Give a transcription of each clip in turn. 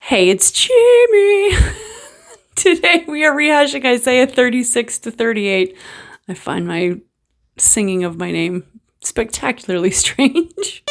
Hey, it's Jamie. Today we are rehashing Isaiah 36 to 38. I find my singing of my name spectacularly strange.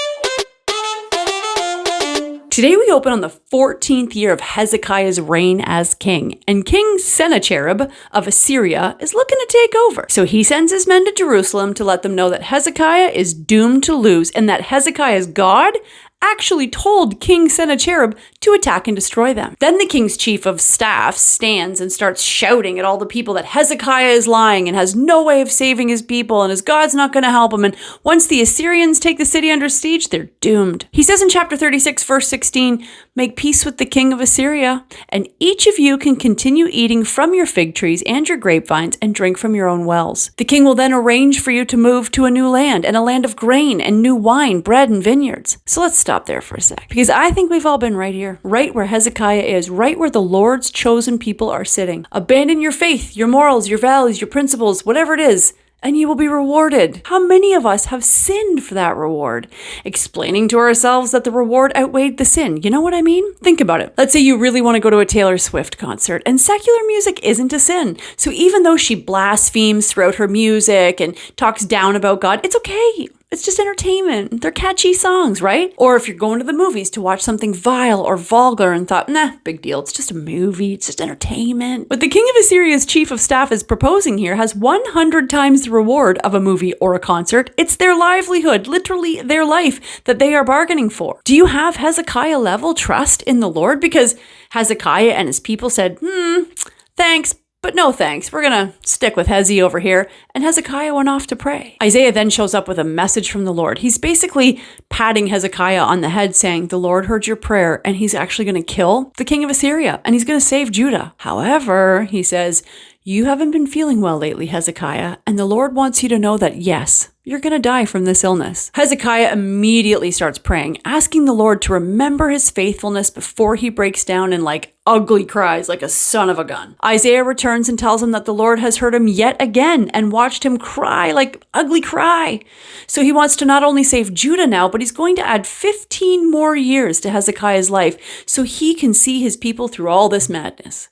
Today we open on the 14th year of Hezekiah's reign as king, and King Sennacherib of Assyria is looking to take over. So he sends his men to Jerusalem to let them know that Hezekiah is doomed to lose and that Hezekiah's God actually told King Sennacherib to attack and destroy them. Then the king's chief of staff stands and starts shouting at all the people that Hezekiah is lying and has no way of saving his people and his God's not going to help him. And once the Assyrians take the city under siege, they're doomed. He says in chapter 36, verse 16, "Make peace with the king of Assyria, and each of you can continue eating from your fig trees and your grapevines and drink from your own wells. The king will then arrange for you to move to a new land and a land of grain and new wine, bread, and vineyards." So let's stop there for a sec, because I think we've all been right here, right where Hezekiah is, right where the Lord's chosen people are sitting. Abandon your faith, your morals, your values, your principles, whatever it is, and you will be rewarded. How many of us have sinned for that reward? Explaining to ourselves that the reward outweighed the sin. You know what I mean? Think about it. Let's say you really want to go to a Taylor Swift concert, and secular music isn't a sin. So even though she blasphemes throughout her music and talks down about God, it's okay. It's just entertainment. They're catchy songs, right? Or if you're going to the movies to watch something vile or vulgar and thought, nah, big deal. It's just a movie. It's just entertainment. What the king of Assyria's chief of staff is proposing here has 100 times the reward of a movie or a concert. It's their livelihood, literally their life, that they are bargaining for. Do you have Hezekiah level trust in the Lord? Because Hezekiah and his people said, thanks, but no thanks. We're going to stick with Hezi over here. And Hezekiah went off to pray. Isaiah then shows up with a message from the Lord. He's basically patting Hezekiah on the head saying, the Lord heard your prayer and he's actually going to kill the king of Assyria and he's going to save Judah. However, he says, you haven't been feeling well lately, Hezekiah, and the Lord wants you to know that yes, you're going to die from this illness. Hezekiah immediately starts praying, asking the Lord to remember his faithfulness before he breaks down in ugly cries like a son of a gun. Isaiah returns and tells him that the Lord has heard him yet again and watched him cry like ugly cry. So he wants to not only save Judah now, but he's going to add 15 more years to Hezekiah's life so he can see his people through all this madness.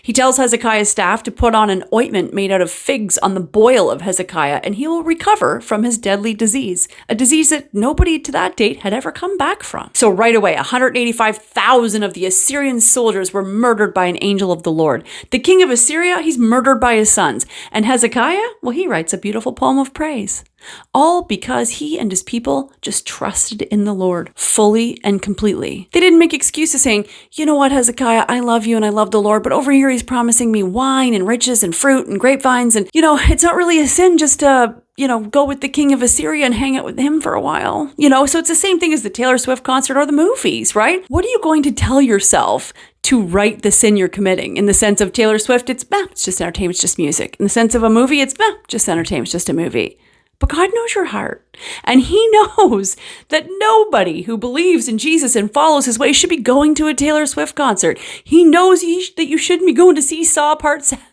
He tells Hezekiah's staff to put on an ointment made out of figs on the boil of Hezekiah, and he will recover from his deadly disease, a disease that nobody to that date had ever come back from. So right away, 185,000 of the Assyrian soldiers were murdered by an angel of the Lord. The king of Assyria, he's murdered by his sons. And Hezekiah, well, he writes a beautiful poem of praise. All because he and his people just trusted in the Lord fully and completely. They didn't make excuses saying, you know what, Hezekiah, I love you and I love the Lord, but over here he's promising me wine and riches and fruit and grapevines. And, it's not really a sin just to, go with the king of Assyria and hang out with him for a while. So it's the same thing as the Taylor Swift concert or the movies, right? What are you going to tell yourself to right the sin you're committing? In the sense of Taylor Swift, it's just entertainment, it's just music. In the sense of a movie, it's just entertainment, it's just a movie. But God knows your heart, and he knows that nobody who believes in Jesus and follows his way should be going to a Taylor Swift concert. He knows that you shouldn't be going to see Saw Part 7.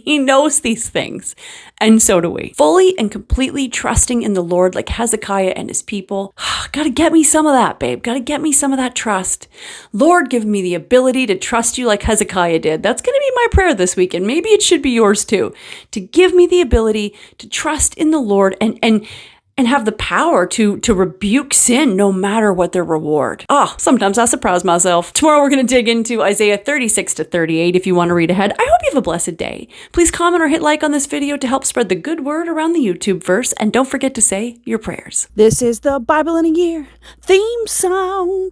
He knows these things, and so do we. Fully and completely trusting in the Lord like Hezekiah and his people. Gotta get me some of that, babe. Gotta get me some of that trust. Lord, give me the ability to trust you like Hezekiah did. That's gonna be my prayer this week, and maybe it should be yours too. To give me the ability to trust in the Lord and have the power to rebuke sin no matter what their reward. Sometimes I surprise myself. Tomorrow we're going to dig into Isaiah 36 to 38 if you want to read ahead. I hope you have a blessed day. Please comment or hit like on this video to help spread the good word around the YouTube verse, and don't forget to say your prayers. This is the Bible in a Year theme song.